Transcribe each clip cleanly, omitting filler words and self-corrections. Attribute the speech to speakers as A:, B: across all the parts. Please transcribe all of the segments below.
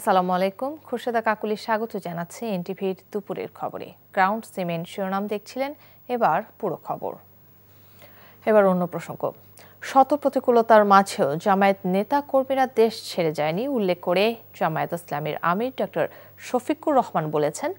A: আসসালামু আলাইকুম। খুরশেদা কাকুলি স্বাগত জানাচ্ছি এনটিভির দুপুরের খবরে। গ্রাউন্ড সিমেন্ট শিরোনাম দেখছিলেন, এবার পুরো খবর। এবার অন্য প্রসঙ্গ। শত প্রতিকূলতার মাঝেও জামায়াত নেতা কর্মীরা দেশ ছেড়ে যায়নি উল্লেখ করে জামায়াত ইসলামীর আমির ডক্টর শফিকুর রহমান বলেছেন,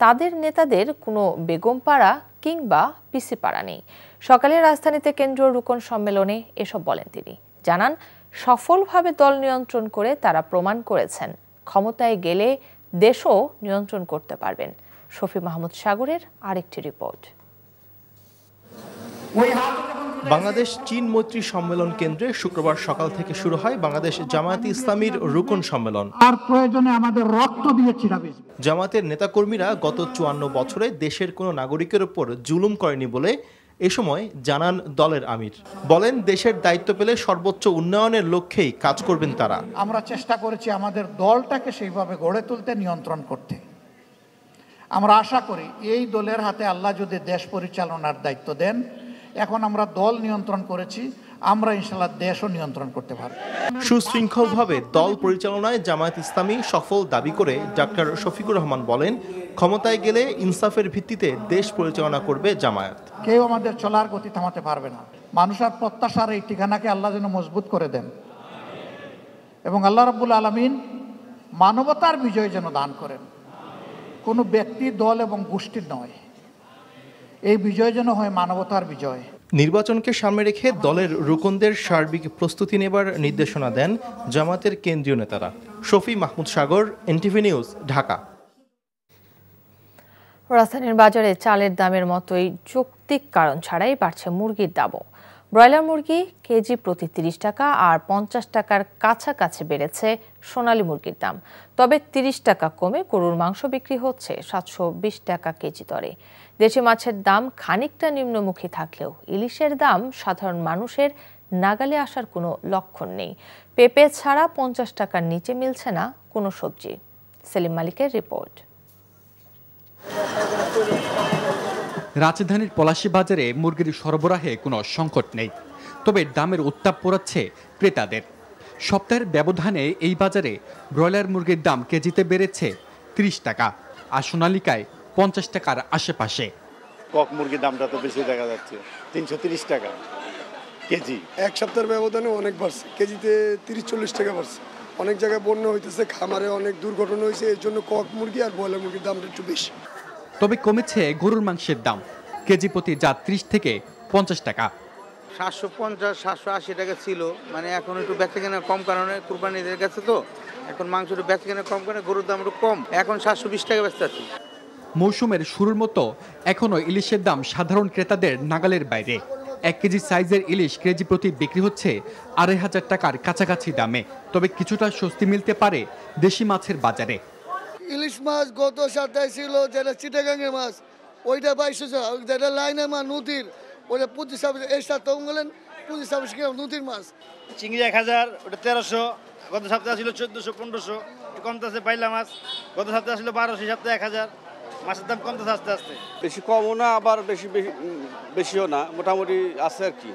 A: তাদের নেতাদের কোনো বেগমপাড়া কিংবা পিসিপাড়া নেই। সকালে রাজধানীতে কেন্দ্রীয় রুকন সম্মেলনে এসব বলেন তিনি। জানান, সফলভাবে দল নিয়ন্ত্রণ করে তারা প্রমাণ করেছেন ক্ষমতায় গেলে দেশও নিয়ন্ত্রণ করতে পারবেন। শফি মাহমুদ সাগরের আরেকটি রিপোর্ট।
B: বাংলাদেশ চীন মৈত্রী সম্মেলন কেন্দ্রে শুক্রবার সকাল থেকে শুরু হয় বাংলাদেশ জামায়াতে ইসলামীর রুকন সম্মেলন।
C: আর প্রয়োজনে আমাদের রক্ত দিয়ে ছিটাবে।
B: জামায়াতের নেতাকর্মীরা গত ৫৪ বছরে দেশের কোনো নাগরিকের উপর জুলুম করেনি বলে এ সময় জানান দলের আমির। বলেন, দেশের দায়িত্ব পেলে সর্বোচ্চ উন্নয়নের লক্ষ্যেই কাজ করবেন তারা।
C: আমরা চেষ্টা করেছি আমাদের দলটাকে সেইভাবে গড়ে তুলতে, নিয়ন্ত্রণ করতে। আমরা আশা করি এই দলের হাতে আল্লাহ যদি দেশ পরিচালনার দায়িত্ব দেন, এখন আমরা দল নিয়ন্ত্রণ করেছি, আমরা ইনশাআল্লাহ দেশও নিয়ন্ত্রণ করতে পারব।
B: সুশৃঙ্খলভাবে দল পরিচালনায় জামায়াত ইসলামী সফল দাবি করে ডক্টর শফিকুর রহমান বলেন, ক্ষমতায় গেলে ইনসাফের ভিত্তিতে দেশ পরিচালনা করবে জামায়াত।
C: কেউ আমাদের চলার গতি থামাতে পারবে না। মানুষের প্রত্যাশার এই ঠিকানাকে আল্লাহ যেন মজবুত করে দেন এবং আল্লাহ রাব্বুল আলামিন মানবতার বিজয় যেন দান করেন। কোনো ব্যক্তি, দল এবং গোষ্ঠীর নয়, এই বিজয় যেন হয় মানবতার বিজয়।
B: নির্বাচনকে সামনে রেখে দলের রুকনদের সার্বিক প্রস্তুতি নেবার নির্দেশনা দেন জামায়াতের কেন্দ্রীয় নেতারা। শফি মাহমুদ সাগর, এনটিভি নিউজ, ঢাকা।
A: রাজধানীর বাজারে চালের দামের মতোই যৌক্তিক কারণ ছাড়াই বাড়ছে মুরগির দামও। ব্রয়লার মুরগি কেজি প্রতি ৩০ টাকা আর ৫০ টাকার কাছাকাছি বেড়েছে সোনালী মুরগির দাম। তবে ৩০ টাকা কমে গরুর মাংস বিক্রি হচ্ছে ৭২০ টাকা কেজি দরে। দেশি মাছের দাম খানিকটা নিম্নমুখী থাকলেও ইলিশের দাম সাধারণ মানুষের নাগালে আসার কোনো লক্ষণ নেই। পেঁপে ছাড়া ৫০ টাকার নিচে মিলছে না কোনো সবজি। সেলিম মালিকের রিপোর্ট।
D: রাজধানীর পলাশী বাজারে মুরগির সরবরাহে কোনো সংকট নেই, তবে দামের উত্তাপ পোড়াচ্ছে ক্রেতাদের। সপ্তাহের ব্যবধানে এই বাজারে ব্রয়লার মুরগির দাম কেজিতে বেড়েছে ৩০ টাকা আর সোনালিকায় ৫০ টাকার আশেপাশে।
E: কক মুরগির দামটা তো বেশি দেখা যাচ্ছে, ৩৩০ টাকা কেজি।
F: এক সপ্তাহের ব্যবধানে অনেক বাড়ছে, কেজিতে ৩০-৪০ টাকা বাড়ছে। অনেক জায়গায় বন্যা হইতেছে, খামারে অনেক দুর্ঘটনা হয়েছে, এর জন্য কক মুরগি আর ব্রয়লার মুরগির দামটা একটু বেশি।
D: তবে কমেছে গরুর মাংসের দাম, কেজি প্রতি যা ৩০ থেকে ৫০ টাকা।
G: ৭৫০-৭৮০ টাকা ছিল, মানে এখন একটু বেচা কেনা কম কারণে কুরবানিদের কাছে তো এখন মাংস একটু বেচা কেনা কম কারণে গরুর দাম একটু কম, এখন ৭২০ টাকা বেচতে আছে।
D: মৌসুমের শুরুর মতো এখনও ইলিশের দাম সাধারণ ক্রেতাদের নাগালের বাইরে। ১ কেজি সাইজের ইলিশ কেজি প্রতি বিক্রি হচ্ছে ২৫০০ টাকার কাছাকাছি দামে। তবে কিছুটা স্বস্তি মিলতে পারে দেশি মাছের বাজারে।
F: ইলিশ মাছ গত সপ্তাহে ছিল যেটা চিটাগাঙ্গের মাছ, ওইটা ২২০০, যেটা লাইনের মাছ নদীর ওটা ২৫০০, এই সপ্তাহ গেলেন ২৫০০ কিলো নদীর মাছ।
E: চিংড়ি ১০০০, ওটা ১৩০০, গত সপ্তাহে ছিল ১৪০০-১৫০০, কমতেছে। বাইলা মাছ গত সপ্তাহে ছিল ১২০০, সপ্তাহে ১০০০। মাছের দাম কমতেছে আস্তে আস্তে,
H: বেশি কমও না আবার বেশিও না, মোটামুটি আছে আর কি।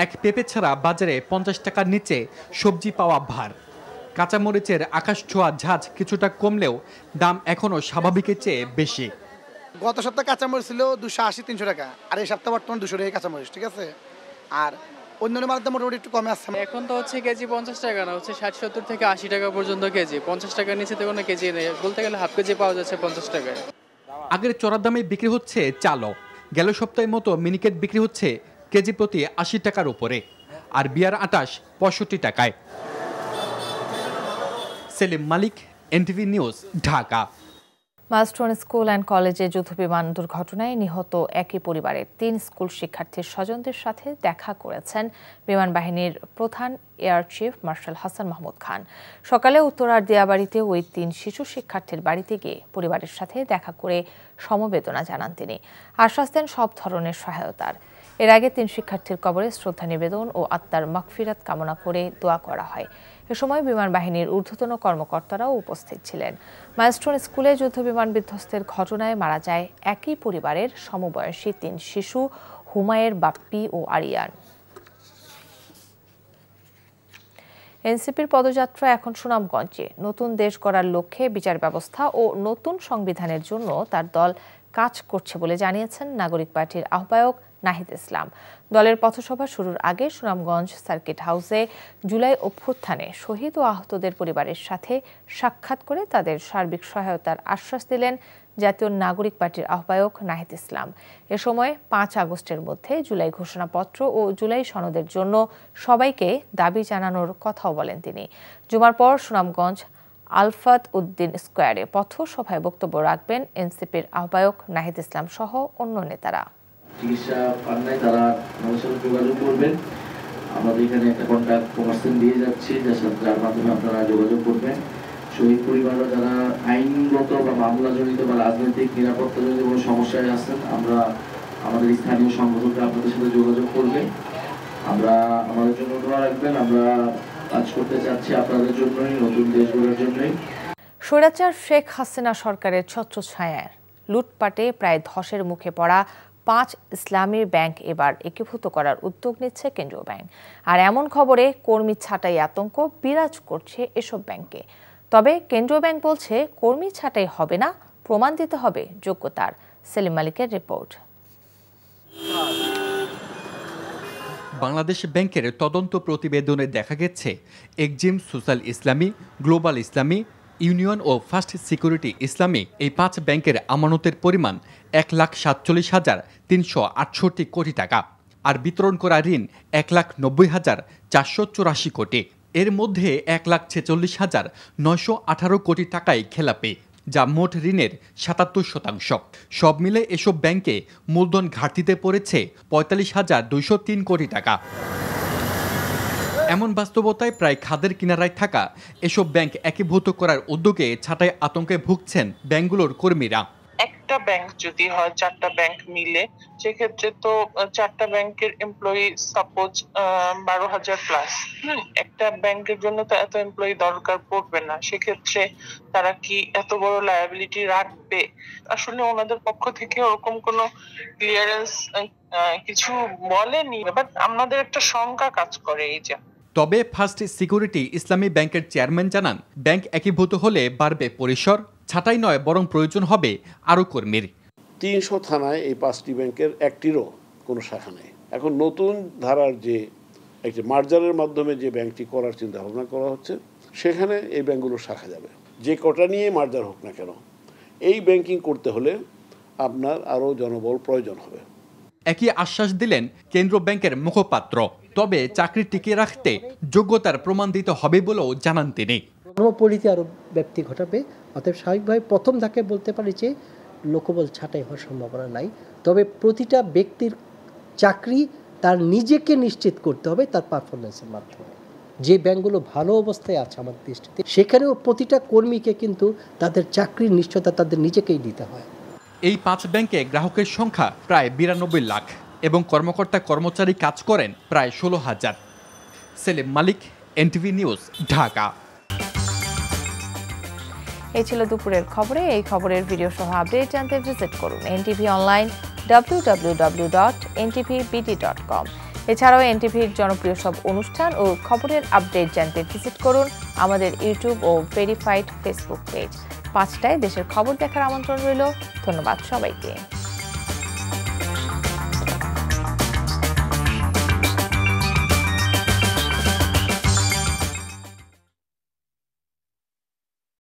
D: এক পেঁপে ছাড়া বাজারে ৫০ টাকার নিচে সবজি পাওয়া ভার। কাঁচামরিচের আকাশ ছোঁয়া ঝাঁজ কিছুটা কমলেও দাম এখনও স্বাভাবিকের চেয়ে বেশি।
C: গত সপ্তাহে কাঁচামরিচ ছিল ২৮০-৩০০ টাকা, আর এই সপ্তাহে বর্তমান ২০০ টাকা কাঁচামরিচ, ঠিক আছে। আর অন্যান্য মাধ্যমে মোটামুটি একটু কমে আসছে।
I: এখন তো হচ্ছে কেজি ৫০ টাকা না, হচ্ছে ৬০-৭০ থেকে ৮০ টাকা পর্যন্ত কেজি। ৫০ টাকার নিচে তো কোনো কেজি নেই, বলতে গেলে হাফ কেজি পাওয়া যাচ্ছে ৫০ টাকায়।
D: আগের চড়া দামে বিক্রি হচ্ছে চালও। গেল সপ্তাহের মতো মিনিকেট বিক্রি হচ্ছে কেজি প্রতি ৮০ টাকার উপরে, আর বিয়ার আটাশ ৬৫ টাকায়। Selim Malik, NTV news, Dhaka.
A: Milestone school and কলেজে যুদ্ধবিমান দুর্ঘটনায় নিহত একই পরিবারের ৩ স্কুল শিক্ষার্থীর স্বজনদের সাথে দেখা করেছেন বিমান বাহিনীর প্রধান air chief marshal Hasan Mahmud Khan. সকালে উত্তরার দিয়াবাড়িতে ওই ৩ শিশু শিক্ষার্থীর বাড়িতে গিয়ে পরিবারের সাথে দেখা করে সমবেদনা জানান তিনি। আশ্বাস দেন সব ধরনের সহায়তার। এর আগে ৩ শিক্ষার্থীর কবরে শ্রদ্ধা নিবেদন ও আত্মার মাগফিরাত কামনা করে দোয়া করা হয়। এ সময় বিমান বাহিনীর ঊর্ধ্বতন কর্মকর্তারাও উপস্থিত ছিলেন। মাইলস্টোন স্কুলে যুদ্ধবিমান বিধ্বস্তের ঘটনায় মারা যায় একই পরিবারের সমবয়সী ৩ শিশু, হুমায়ের, বাপ্পি ও আরিয়ান। এনসিপির পদযাত্রা এখন সুনামগঞ্জে। নতুন দেশ গড়ার লক্ষ্যে বিচার ব্যবস্থা ও নতুন সংবিধানের জন্য তার দল কাজ করছে বলে জানিয়েছেন নাগরিক পার্টির আহ্বায়ক নাহিদ ইসলাম। দলের পথসভা শুরুর আগে সুনামগঞ্জ সার্কিট হাউসে জুলাই অভ্যুত্থানে শহীদ ও আহতদের পরিবারের সাথে সাক্ষাৎ করে তাদের সার্বিক সহায়তার আশ্বাস দিলেন জাতীয় নাগরিক পার্টির আহ্বায়ক নাহিদ ইসলাম। এ সময় 5 আগস্টের মধ্যে জুলাই ঘোষণাপত্র ও জুলাই সনদের জন্য সবাইকে দাবি জানানোর কথাও বলেন তিনি। জুমার পর সুনামগঞ্জ আলফাত উদ্দিন স্কোয়ারে পথসভায় বক্তব্য রাখবেন এনসিপির আহ্বায়ক নাহিদ ইসলাম সহ অন্য নেতারা।
J: চিকিৎসা পান নাই তারা আমাদের সাথে যোগাযোগ করবেন। আমাদের এখানে একটা কন্ট্যাক্ট পার্সন দিয়ে যাচ্ছি, যার মাধ্যমে আপনারা যোগাযোগ করবেন। শহীদ পরিবাররা যারা আইনগত বা মামলাজনিত বা রাজনৈতিক নিরাপত্তাজনিত কোনো সমস্যায় আছেন, আমরা আমাদের স্থানীয় সংগঠনকে আপনাদের সাথে যোগাযোগ করবে। আমরা আমাদের জন্য দোয়া রাখবেন। আমরা কাজ করতে চাচ্ছি আপনাদের জন্যই, নতুন দেশ গড়ার জন্যই।
A: স্বৈরাচার শেখ হাসিনা সরকারের ছত্রছায়ায় লুটপাটে প্রায় ধসের মুখে পড়া 5 ইসলামী ব্যাংক এবার একীভূত করার উদ্যোগ নিচ্ছে কেন্দ্রীয় ব্যাংক। আর এমন খবরে কর্মী ছাঁটাই আতঙ্ক বিরাজ করছে এসব ব্যাংকে। তবে কেন্দ্রীয় ব্যাংক বলছে কর্মী ছাঁটাই হবে না, প্রমাণ দিতে হবে যোগ্যতার। সেলিম মালিকের রিপোর্ট।
D: বাংলাদেশ ব্যাংকের তদন্ত প্রতিবেদনে দেখা গেছে এক্সিম সোশ্যাল ইসলামী, গ্লোবাল ইসলামী, ইউনিয়ন ও ফার্স্ট সিকিউরিটি ইসলামী এই 5 ব্যাংকের আমানতের পরিমাণ 1,47,368 কোটি টাকা। আর বিতরণ করা ঋণ 1,90,484 কোটি। এর মধ্যে 1,46,918 কোটি টাকায় খেলাপি, যা মোট ঋণের 77%। সব মিলে এসব ব্যাংকে মূলধন ঘাটতিতে পড়েছে 45,203 কোটি টাকা। এমন বাস্তবতায় প্রায় খাদের কিনারায় থাকা এসব ব্যাংক একীভূত করার উদ্যোগে ছাঁটাই আতঙ্কে ভুগছেন ব্যাংকগুলোর কর্মীরা।
K: একটা ব্যাংক যদি হয় 4টা ব্যাংক মিলে, সেক্ষেত্রে তো 4টা ব্যাংকের এমপ্লয়ি সাপোজ 12,000 প্লাস। একটা ব্যাংকের জন্য তো এত এমপ্লয়ি দরকার পড়বে না। সেক্ষেত্রে তারা কি এত বড় লায়াবিলিটি রাখবে? আসলে ওনাদের পক্ষ থেকে ওরকম কোনো ক্লিয়ারেন্স কিছু বলেনি, বাট আমাদের একটা শঙ্কা কাজ করে এই যে।
D: তবে ফার্স্ট সিকিউরিটি ইসলামী ব্যাংকের চেয়ারম্যান জানান, ব্যাংক একীভূত হলে বাড়বে পরিসর, ছাঁটাই নয় বরং প্রয়োজন হবে আরও কর্মীর।
L: 300 থানায় এই 5টি ব্যাংকের একটিরও কোনো শাখা নেই। এখন নতুন ধারার যে একটি মার্জারের মাধ্যমে যে ব্যাংকটি করার চিন্তা ভাবনা করা হচ্ছে, সেখানে এই ব্যাংকগুলোর শাখা যাবে। যে কটা নিয়ে মার্জার হোক না কেন, এই ব্যাংকিং করতে হলে আপনার আরও জনবল প্রয়োজন হবে।
D: একই আশ্বাস দিলেন কেন্দ্র ব্যাংকের মুখপাত্র। তবে চাকরি টিকিয়ে রাখতে যোগ্যতার প্রমাণ দিতে হবে বলেও জানান তিনি।
M: কর্মপরিধি আরও ব্যাপ্তি ঘটাবে। অতএব স্বাভাবিকভাবে প্রথম ধাপে বলতে পারি যে লোকবল ছাঁটাই হওয়ার সম্ভাবনা নাই। তবে প্রতিটা ব্যক্তির চাকরি তার নিজেকে নিশ্চিত করতে হবে তার পারফরমেন্সের মাধ্যমে। যে ব্যাংকগুলো ভালো অবস্থায় আছে আমাদের দৃষ্টিতে, সেখানেও প্রতিটা কর্মীকে কিন্তু তাদের চাকরির নিশ্চয়তা তাদের নিজেকেই দিতে হয়।
D: এই 5 ব্যাংকে গ্রাহকের সংখ্যা প্রায় 92 লাখ এবং কর্মকর্তা কর্মচারী কাজ করেন প্রায় 16,000। Selim Malik, NTV news, Dhaka.
A: এই ছিল দুপুরের খবরে। এই খবরের ভিডিও সহ আপডেট জানতে ভিজিট করুন এনটিভি অনলাইন www.ntvbd.com। এছাড়াও এনটিভির জনপ্রিয় সব অনুষ্ঠান ও খবরের আপডেট জানতে ভিজিট করুন আমাদের ইউটিউব ও ভেরিফাইড ফেসবুক পেজ। 5টায় দেশের খবর দেখার আমন্ত্রণ রইল। ধন্যবাদ সবাইকে।